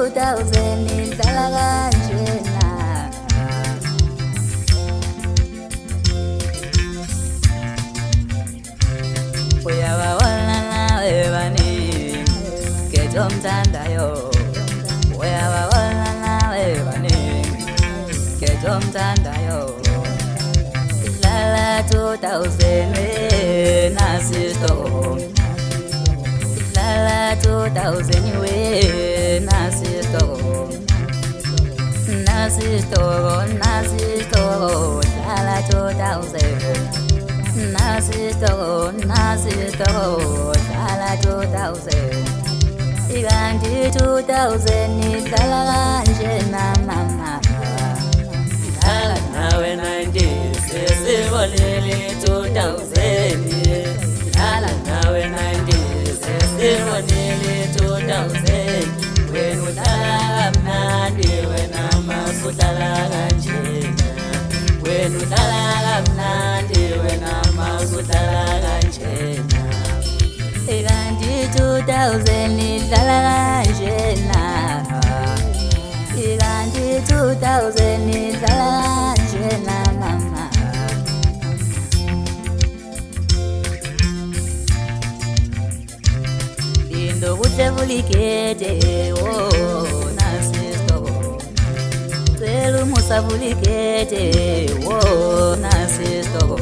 2000 idlala kanjena uyababona nawe baningi ngezomthandayo uyababona nawe baningi ngezomthandayo idlala 2000 nasisitoko idlala 2000 we nasisitoko idlala 2000 Nasisitoko idlala 2000 ikanti 2000 idlala kanjena mama idlala nawe 90 sesibonile 2000 idlala nawe 90 sesibonile 2000 wena udlala kamnandi wena masudlala kanjena wena udlala kamnandi wena masudlala kanjena ikanti 2000 idlala kanjena ikanti 2000 idlala kanjena mama lindo kuhle vulikete oh nasisitoko cela umusa vulikete oh nasisitoko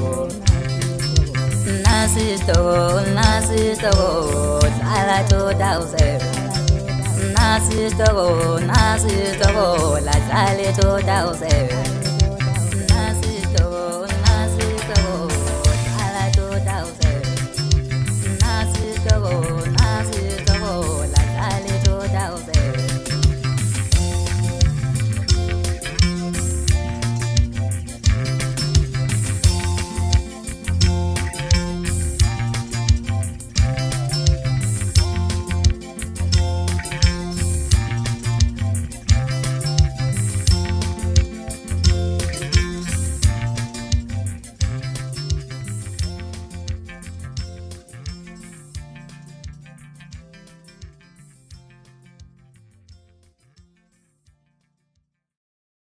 dlala 2000 nasisitoko la dlala 2000